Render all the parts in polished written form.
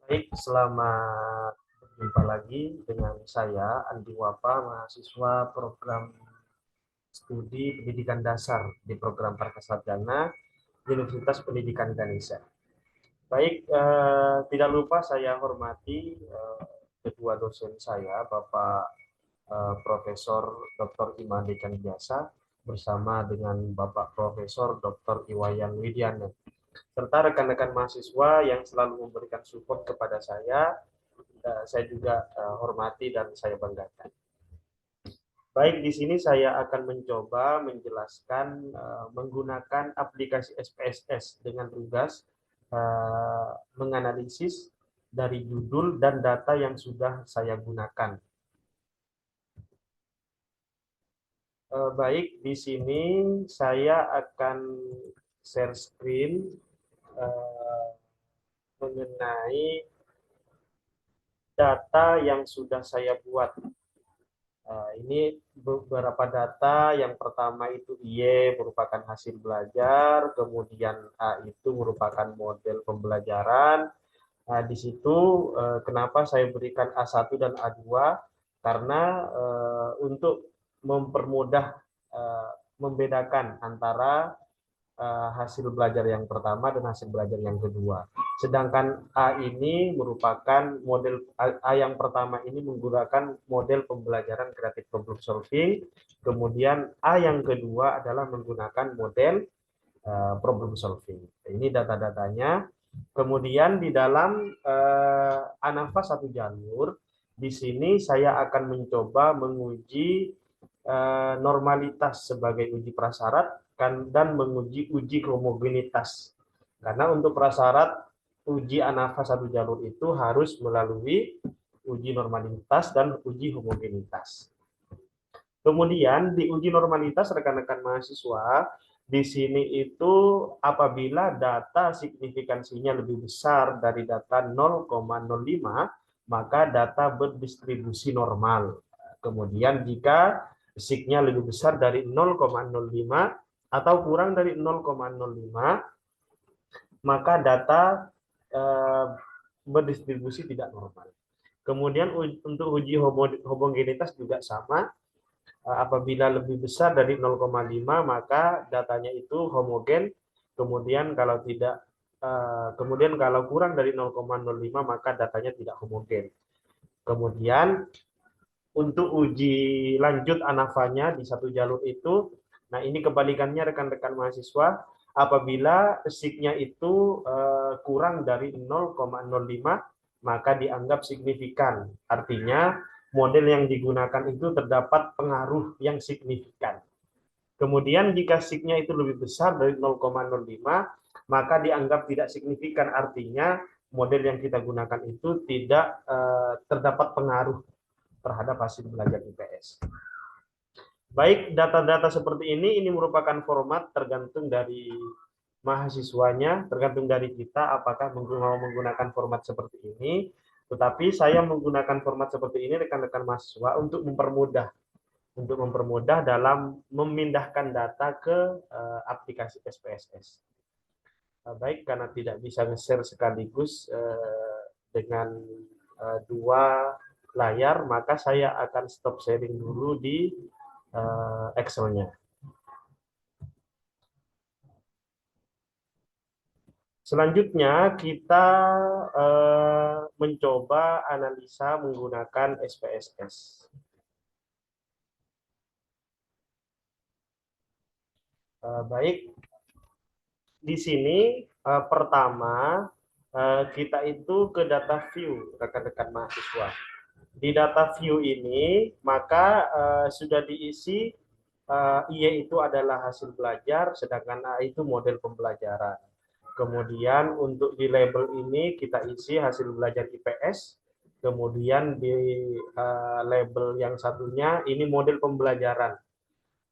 Baik, selamat berjumpa lagi dengan saya, Andi Wapa, mahasiswa program studi pendidikan dasar di program Prakasarjana Universitas Pendidikan Indonesia. Baik, tidak lupa saya hormati kedua dosen saya, Bapak Profesor Dr. Imade Candiasa bersama dengan Bapak Profesor Dr. Iwayan Widiana, serta rekan-rekan mahasiswa yang selalu memberikan support kepada saya juga hormati dan saya banggakan. Baik, di sini saya akan mencoba menjelaskan menggunakan aplikasi SPSS dengan tugas menganalisis dari judul dan data yang sudah saya gunakan. Baik, di sini saya akan share screen mengenai data yang sudah saya buat. Ini beberapa data. Yang pertama itu Y merupakan hasil belajar, kemudian A itu merupakan model pembelajaran. Nah, di situ kenapa saya berikan A1 dan A2? Karena untuk mempermudah membedakan antara hasil belajar yang pertama dan hasil belajar yang kedua. Sedangkan A ini merupakan model A yang pertama ini menggunakan model pembelajaran creative problem solving, kemudian A yang kedua adalah menggunakan model problem solving. Ini data-datanya. Kemudian di dalam ANAFA satu jalur, di sini saya akan mencoba menguji normalitas sebagai uji prasyarat dan menguji uji homogenitas. Karena untuk prasyarat uji ANAFA satu jalur itu harus melalui uji normalitas dan uji homogenitas. Kemudian di uji normalitas rekan-rekan mahasiswa, di sini itu apabila data signifikansinya lebih besar dari data 0,05, maka data berdistribusi normal. Kemudian jika signya lebih besar dari 0,05 atau kurang dari 0,05, maka data berdistribusi tidak normal. Kemudian untuk uji homogenitas juga sama. Apabila lebih besar dari 0,5 maka datanya itu homogen. Kemudian kalau tidak kemudian kalau kurang dari 0,05 maka datanya tidak homogen. Kemudian untuk uji lanjut ANAFA-nya di satu jalur itu, nah ini kebalikannya rekan-rekan mahasiswa, apabila signya itu kurang dari 0,05 maka dianggap signifikan. Artinya model yang digunakan itu terdapat pengaruh yang signifikan. Kemudian jika signya itu lebih besar dari 0,05 maka dianggap tidak signifikan. Artinya model yang kita gunakan itu tidak terdapat pengaruh terhadap hasil belajar IPS. Baik, data-data seperti ini merupakan format tergantung dari mahasiswanya, tergantung dari kita apakah mau menggunakan format seperti ini. Tetapi saya menggunakan format seperti ini rekan-rekan mahasiswa untuk mempermudah dalam memindahkan data ke aplikasi SPSS. Baik, karena tidak bisa nge-share sekaligus dengan dua layar, maka saya akan stop sharing dulu di Excel-nya. Selanjutnya kita mencoba analisa menggunakan SPSS. Baik, di sini pertama kita itu ke data view rekan-rekan mahasiswa. Di data view ini maka sudah diisi Y itu adalah hasil belajar, sedangkan A itu model pembelajaran. Kemudian untuk di label ini kita isi hasil belajar IPS. Kemudian di label yang satunya ini model pembelajaran.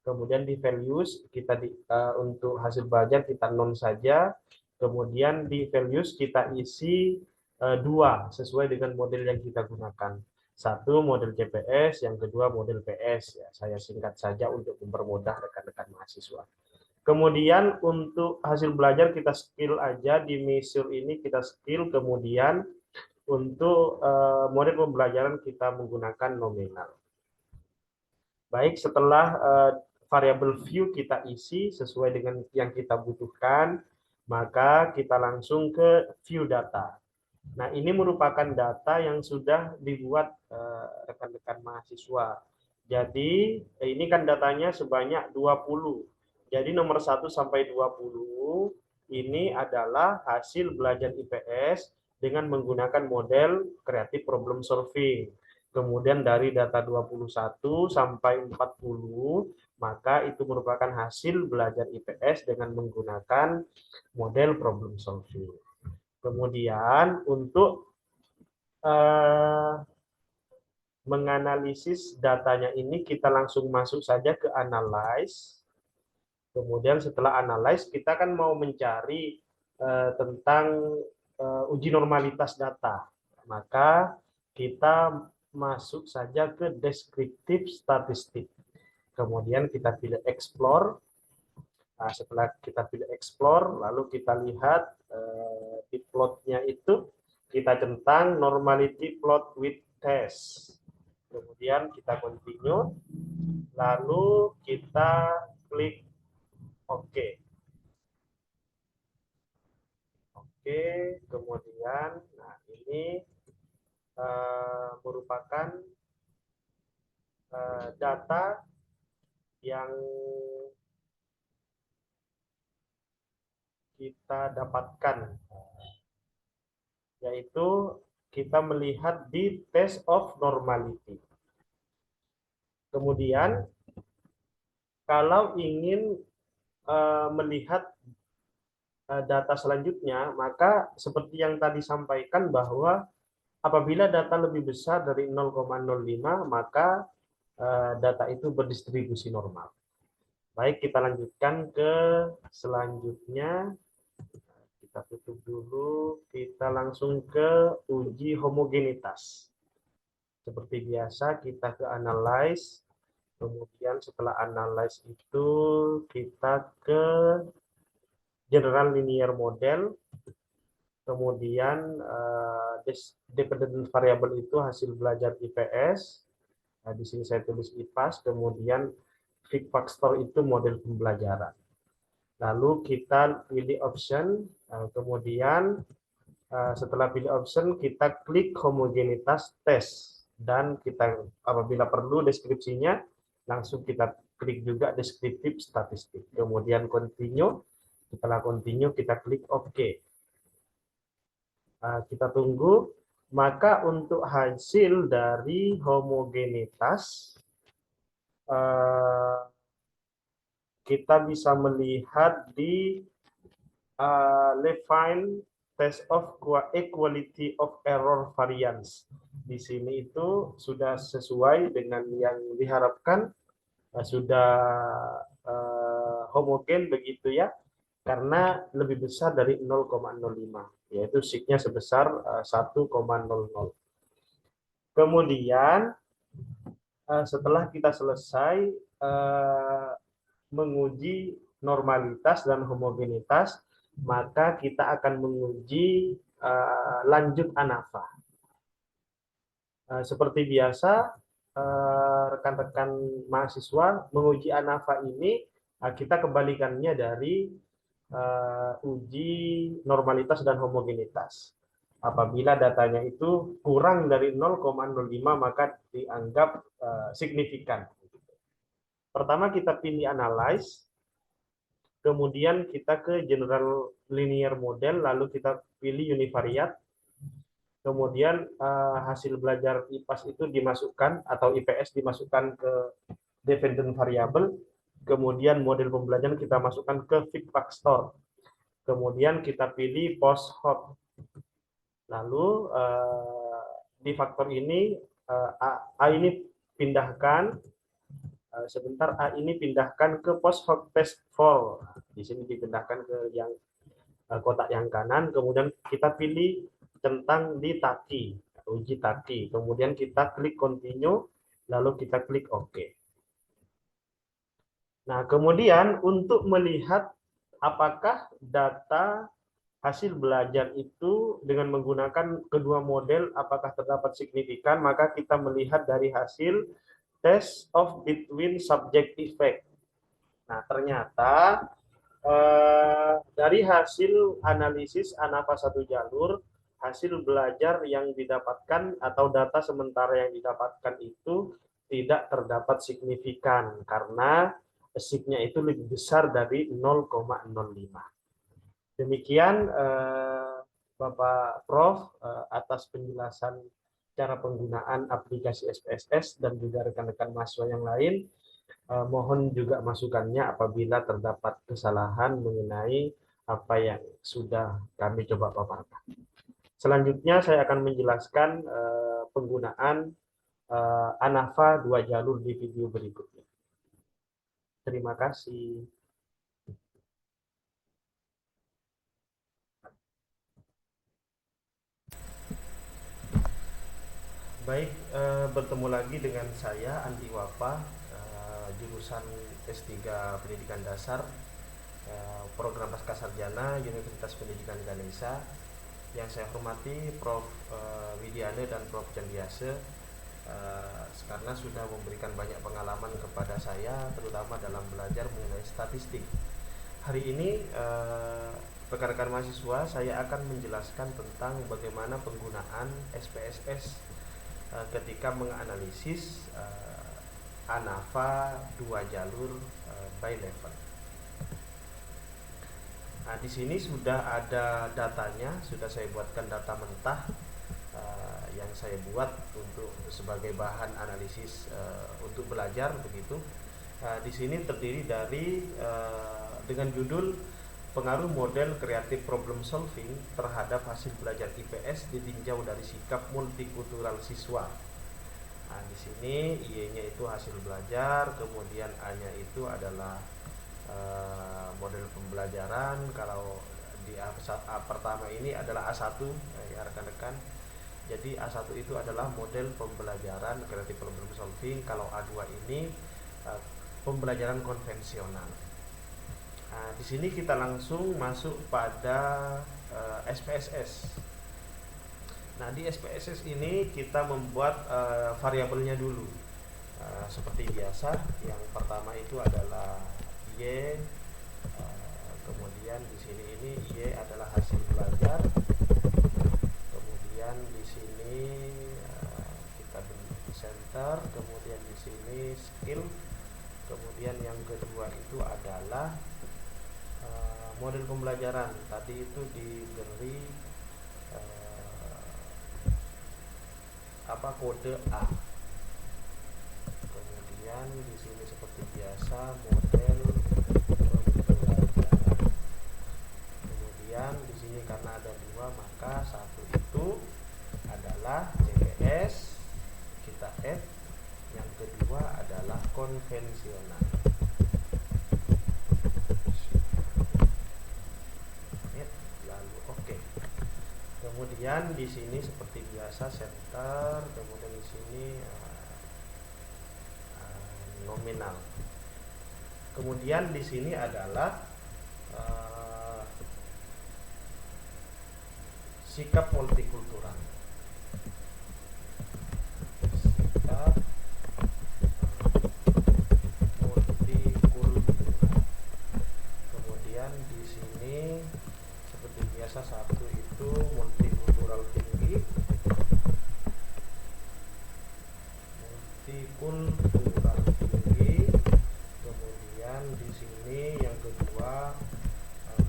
Kemudian di values kita untuk hasil belajar kita non saja. Kemudian di values kita isi dua sesuai dengan model yang kita gunakan. Satu model CPS, yang kedua model PS. Ya, saya singkat saja untuk mempermudah rekan-rekan mahasiswa. Kemudian untuk hasil belajar kita skill aja, di measure ini kita skill, kemudian untuk model pembelajaran kita menggunakan nominal. Baik, setelah variabel view kita isi sesuai dengan yang kita butuhkan, maka kita langsung ke view data. Nah, ini merupakan data yang sudah dibuat rekan-rekan mahasiswa. Jadi, ini kan datanya sebanyak 20. Jadi, nomor 1 sampai 20 ini adalah hasil belajar IPS dengan menggunakan model creative problem solving. Kemudian dari data 21 sampai 40, maka itu merupakan hasil belajar IPS dengan menggunakan model problem solving. Kemudian untuk menganalisis datanya ini kita langsung masuk saja ke analyze. Kemudian setelah analyze kita kan mau mencari tentang uji normalitas data. Maka kita masuk saja ke descriptive statistik. Kemudian kita pilih explore. Nah, setelah kita pilih explore, lalu kita lihat di plotnya itu kita centang normality plot with test. Kemudian kita continue, lalu kita klik OK. Oke, kemudian, nah ini merupakan data yang kita dapatkan, yaitu kita melihat di test of normality. Kemudian, kalau ingin melihat data selanjutnya, maka seperti yang tadi sampaikan bahwa apabila data lebih besar dari 0,05, maka data itu berdistribusi normal. Baik, kita lanjutkan ke selanjutnya. Kita tutup dulu, kita langsung ke uji homogenitas. Seperti biasa, kita ke analyze, kemudian setelah analyze itu kita ke general linear model, kemudian dependent variable itu hasil belajar IPS, nah, di sini saya tulis IPAS, kemudian fixed factor itu model pembelajaran. Lalu kita pilih option, kemudian setelah pilih option kita klik homogenitas tes, dan kita apabila perlu deskripsinya langsung kita klik juga deskriptif statistik, kemudian continue. Setelah continue kita klik OK. Kita tunggu. Maka untuk hasil dari homogenitas kita bisa melihat di Levine test of equality of error variance. Di sini itu sudah sesuai dengan yang diharapkan, sudah homogen begitu ya, karena lebih besar dari 0,05, yaitu signya sebesar 1,00. Kemudian setelah kita selesai menguji normalitas dan homogenitas, maka kita akan menguji lanjut ANAVA. Seperti biasa, rekan-rekan mahasiswa menguji ANAVA ini kita kebalikannya dari uji normalitas dan homogenitas. Apabila datanya itu kurang dari 0,05 maka dianggap signifikan. Pertama kita pilih analyze, kemudian kita ke general linear model, lalu kita pilih univariate, kemudian hasil belajar IPAS itu dimasukkan atau IPS dimasukkan ke dependent variable, kemudian model pembelajaran kita masukkan ke fixed factor, kemudian kita pilih post hoc, lalu di faktor ini A ini pindahkan sebentar, A ini pindahkan ke post hoc test for, di sini dipindahkan ke yang kotak yang kanan, kemudian kita pilih centang di Taki, uji Taki, kemudian kita klik continue, lalu kita klik OK. Nah, kemudian untuk melihat apakah data hasil belajar itu dengan menggunakan kedua model apakah terdapat signifikan, maka kita melihat dari hasil test of between subject effect. Nah, ternyata dari hasil analisis ANAFA satu jalur, hasil belajar yang didapatkan atau data sementara yang didapatkan itu tidak terdapat signifikan karena signya itu lebih besar dari 0,05. Demikian Bapak Prof atas penjelasan cara penggunaan aplikasi SPSS dan juga rekan-rekan mahasiswa yang lain. Mohon juga masukannya apabila terdapat kesalahan mengenai apa yang sudah kami coba paparkan. Selanjutnya saya akan menjelaskan penggunaan ANAFA 2 jalur di video berikutnya. Terima kasih. Baik, bertemu lagi dengan saya Andi Wafa, jurusan S3 Pendidikan Dasar, program Pascasarjana Universitas Pendidikan Ganesha. Yang saya hormati Prof. Widiane dan Prof. Candiase, karena sudah memberikan banyak pengalaman kepada saya, terutama dalam belajar mengenai statistik. Hari ini rekan-rekan mahasiswa, saya akan menjelaskan tentang bagaimana penggunaan SPSS ketika menganalisis ANAFA 2 jalur by level. Nah, di sini sudah ada datanya, sudah saya buatkan data mentah yang saya buat untuk sebagai bahan analisis untuk belajar begitu. Di sini terdiri dari dengan judul pengaruh model kreatif problem solving terhadap hasil belajar IPS ditinjau dari sikap multikultural siswa. Nah, di sini Y-nya itu hasil belajar, kemudian A-nya itu adalah model pembelajaran. Kalau di A pertama ini adalah A1 ya rekan-rekan. Jadi A1 itu adalah model pembelajaran kreatif problem solving. Kalau A2 ini pembelajaran konvensional. Nah, di sini kita langsung masuk pada SPSS. Nah, di SPSS ini kita membuat variabelnya dulu. Seperti biasa, yang pertama itu adalah Y, kemudian di sini ini Y adalah hasil belajar. Kemudian di sini kita bentuk center, kemudian di sini skill. Kemudian yang kedua itu adalah model pembelajaran. Tadi itu diberi kode A. Kemudian di sini seperti biasa model pembelajaran. Kemudian di sini karena ada dua, maka satu itu adalah CPS, kita F. Yang kedua adalah konvensional. Kemudian di sini seperti biasa center, kemudian di sini nominal. Kemudian di sini adalah sikap multikultural. Sikap multikultural. Kemudian di sini seperti biasa satu itu multikultural tinggi. Multikultural tinggi. Kemudian di sini yang kedua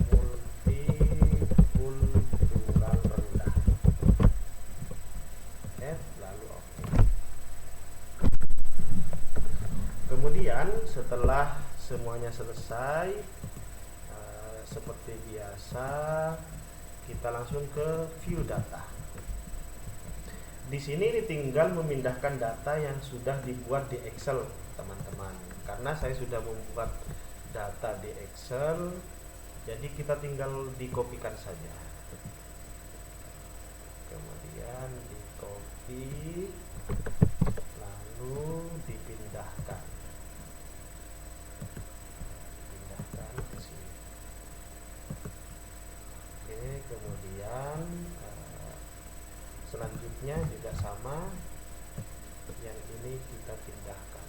multikultural rendah. Lalu oke. Kemudian setelah semuanya selesai, seperti biasa kita langsung ke view data. Di sini tinggal memindahkan data yang sudah dibuat di Excel, teman-teman. Karena saya sudah membuat data di Excel, jadi kita tinggal dikopikan saja. Kemudian di copy, lalu dipindahkan. Pindahkan ke sini. Oke, Selanjutnya juga sama, yang ini kita pindahkan.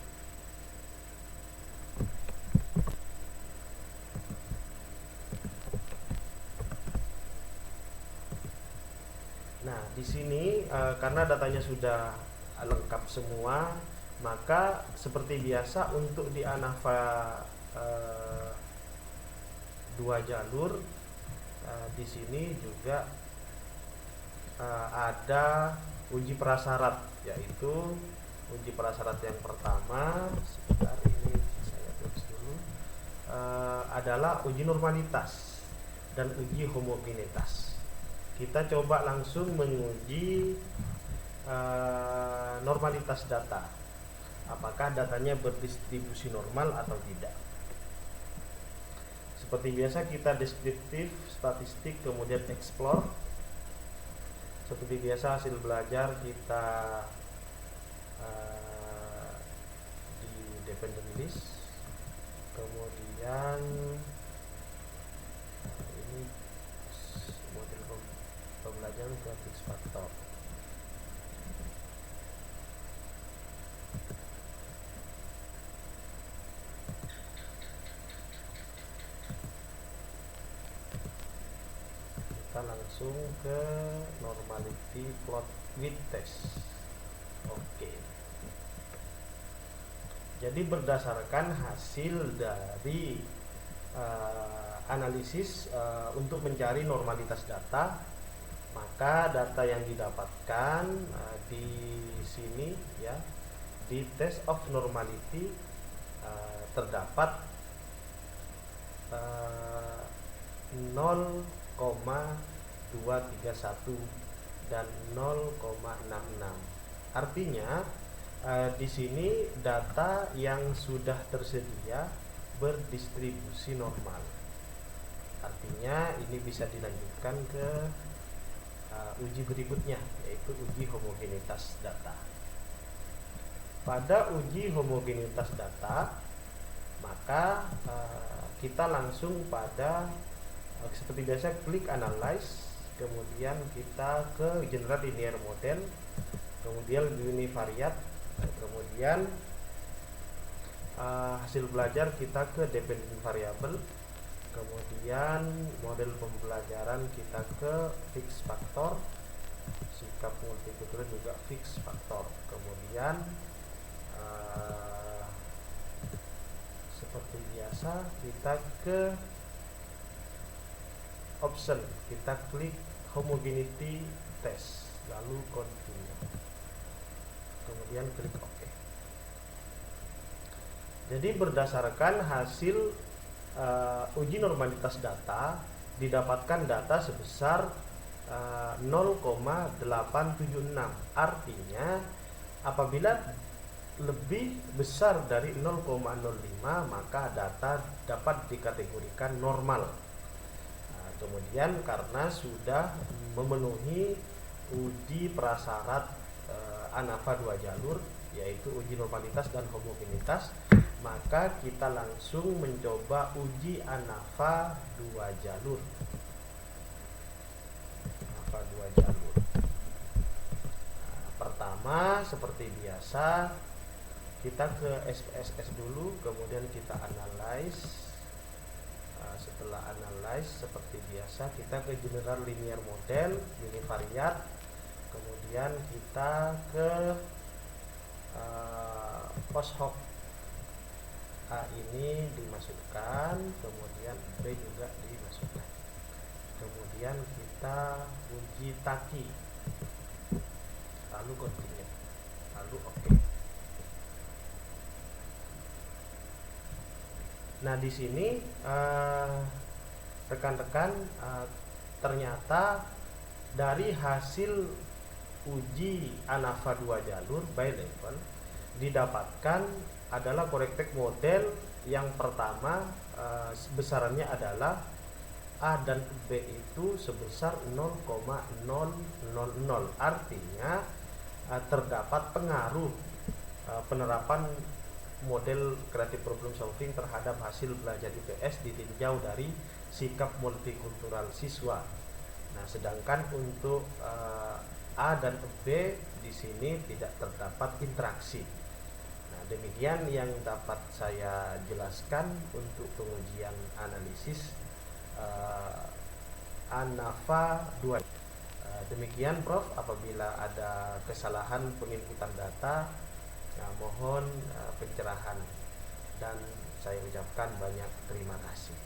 Nah, di sini karena datanya sudah lengkap semua, maka seperti biasa untuk di ANAVA 2 jalur, di sini juga ada uji prasyarat, yaitu uji prasyarat yang pertama, sebentar ini saya tulis dulu, adalah uji normalitas dan uji homogenitas. Kita coba langsung menguji normalitas data, apakah datanya berdistribusi normal atau tidak. Seperti biasa kita deskriptif, statistik, kemudian explore. Seperti biasa hasil belajar kita di dependent list, kemudian ini model pembelajaran ke fix factor. Kita langsung ke normality plot with test. Oke. Jadi berdasarkan hasil dari analisis untuk mencari normalitas data, maka data yang didapatkan di sini ya, di test of normality terdapat 0,231 dan 0,66. Artinya di sini data yang sudah tersedia berdistribusi normal. Artinya ini bisa dilanjutkan ke uji berikutnya, yaitu uji homogenitas data. Pada uji homogenitas data, maka kita langsung pada seperti biasa klik analyze, kemudian kita ke general linear model, kemudian univariate, kemudian hasil belajar kita ke dependent variable, kemudian model pembelajaran kita ke fix factor, sikap multikultural juga fix factor, kemudian seperti biasa kita ke option, kita klik homogeneity test, lalu continue, kemudian klik OK. Jadi berdasarkan hasil uji normalitas data, didapatkan data sebesar 0,876. Artinya apabila lebih besar dari 0,05 maka data dapat dikategorikan normal. Kemudian karena sudah memenuhi uji prasyarat ANAVA 2 jalur, yaitu uji normalitas dan homogenitas, maka kita langsung mencoba uji ANAVA 2 jalur. ANAVA 2 jalur. Pertama seperti biasa kita ke SPSS dulu, kemudian kita analyze. Setelah analyze seperti biasa kita ke general linear model, univariate, kemudian kita ke post hoc. A ini dimasukkan, kemudian B juga dimasukkan, kemudian kita uji taki, lalu continue, lalu OK. Nah di sini rekan-rekan ternyata dari hasil uji ANAVA 2 jalur by level didapatkan adalah corrected model yang pertama besarannya adalah A dan B itu sebesar 0,000. Artinya terdapat pengaruh penerapan model creative problem solving terhadap hasil belajar IPS ditinjau dari sikap multikultural siswa. Nah, sedangkan untuk A dan B di sini tidak terdapat interaksi. Nah, demikian yang dapat saya jelaskan untuk pengujian analisis ANAVA 2. Demikian Prof, apabila ada kesalahan penginputan data, mohon pencerahan dan saya ucapkan banyak terima kasih.